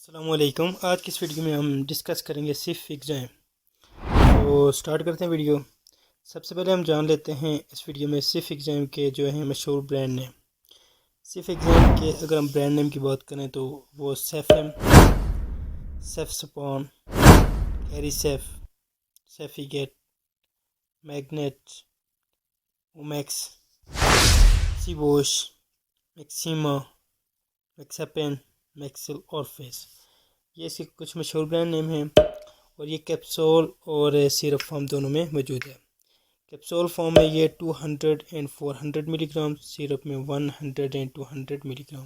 السلام علیکم. آج کی اس ویڈیو میں ہم ڈسکس کریں گے سیفیکزائم. تو سٹارٹ کرتے ہیں ویڈیو. سب سے پہلے ہم جان لیتے ہیں اس ویڈیو میں سیفیکزائم کے جو ہیں مشہور برانڈ نیم. سیفیکزائم کے اگر ہم برانڈ نیم کی بات کریں تو وہ سیفلم، سیفسپان، کیریسیف، سیفیگیٹ، میگنیٹ، اومیکس، سیبوش، میکسیما، میکسپین، میکسل اور فیس، یہ اس کے کچھ مشہور برانڈ نیم ہیں. اور یہ کیپسول اور سیرپ فارم دونوں میں موجود ہے. کیپسول فارم میں یہ 200 اینڈ 400 ملی گرام، سیرپ میں 100 اینڈ 200 ملی گرام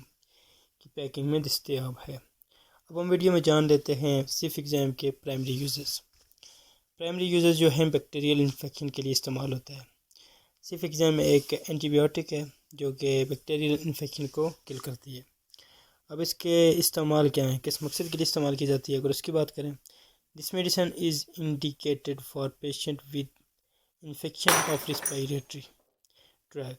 کی پیکنگ میں دستیاب ہے. اب ہم ویڈیو میں جان لیتے ہیں سیفیکزائم کے پرائمری یوزز. پرائمری یوزز جو ہیں بیکٹیریل انفیکشن کے لیے استعمال ہوتا ہے. سیفیکزائم ایک اینٹی بایوٹک ہے جو کہ بیکٹیریل انفیکشن کو کل کرتی ہے. اب اس کے استعمال کیا ہیں، کس مقصد کے لیے استعمال کی جاتی ہے اگر اس کی بات کریں. This medicine is indicated for patient with infection of respiratory tract.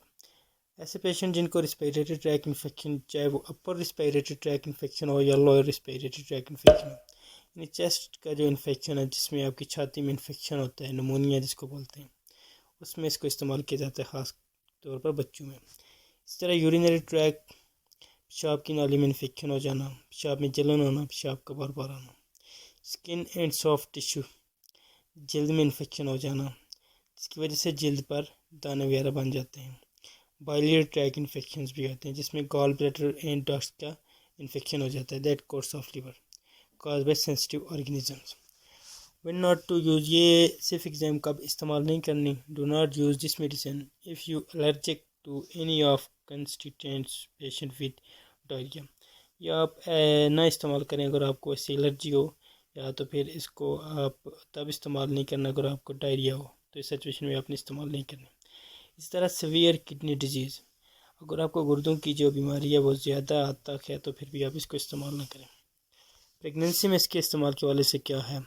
ایسے پیشنٹ جن کو ریسپیریٹری ٹریک انفیکشن، چاہے وہ اپر ریسپیریٹری ٹریک انفیکشن ہو یا لوئر ریسپیریٹری ٹریک انفیکشن ہو، یعنی چیسٹ کا جو انفیکشن ہے جس میں آپ کی چھاتی میں انفیکشن ہوتا ہے، نمونیا جس کو بولتے ہیں، اس میں اس کو استعمال کیا جاتا ہے خاص طور پر بچوں میں. اس طرح یورینری ٹریک، پیشاب کی نالی میں انفیکشن ہو جانا، پیشاب میں جلن ہونا، پیشاب کا بار بار آنا. اسکن اینڈ سافٹ ٹیشو، جلد میں انفیکشن ہو جانا جس کی وجہ سے جلد پر دانے وغیرہ بن جاتے ہیں. بائلیری ٹریک انفیکشنز بھی ہوتے ہیں جس میں گال بلیڈر اینڈ ڈکٹس کا انفیکشن ہو جاتا ہے. That course of liver cause by sensitive organisms. When not to use, یہ سیفیکزائم کب استعمال نہیں کرنی. Do not use this medicine if you allergic to any of constituents patient with diarrhoea. یا آپ نہ استعمال کریں اگر آپ کو ایسی الرجی ہو، یا تو پھر اس کو آپ تب استعمال نہیں کرنا اگر آپ کو ڈائریا ہو، تو اس سچویشن میں آپ نے استعمال نہیں کرنا. اس طرح سیویئر کڈنی ڈیزیز، اگر آپ کو گردوں کی جو بیماری ہے وہ زیادہ حد تک ہے تو پھر بھی آپ اس کو استعمال نہ کریں. پریگننسی میں اس کے استعمال کے حوالے سے کیا ہے.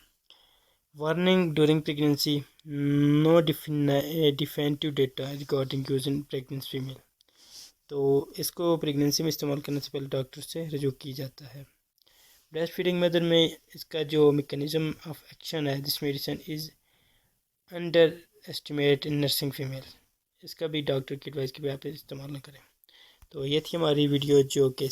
وارننگ ڈورنگ پریگننسی، نو ڈیفینٹیو ڈیٹا ریگارڈنگ یوز ان پریگننٹ فیمیل. تو اس کو پریگننسی میں استعمال کرنے سے پہلے ڈاکٹر سے رجوع کی جاتا ہے. بریسٹ فیڈنگ میتھڈ میں اس کا جو میکانزم آف ایکشن ہے، this medicine is under estimate in nursing female. اس کا بھی ڈاکٹر کی ایڈوائس کے بعد آپ استعمال نہ کریں. تو یہ تھی ہماری ویڈیو جو کہ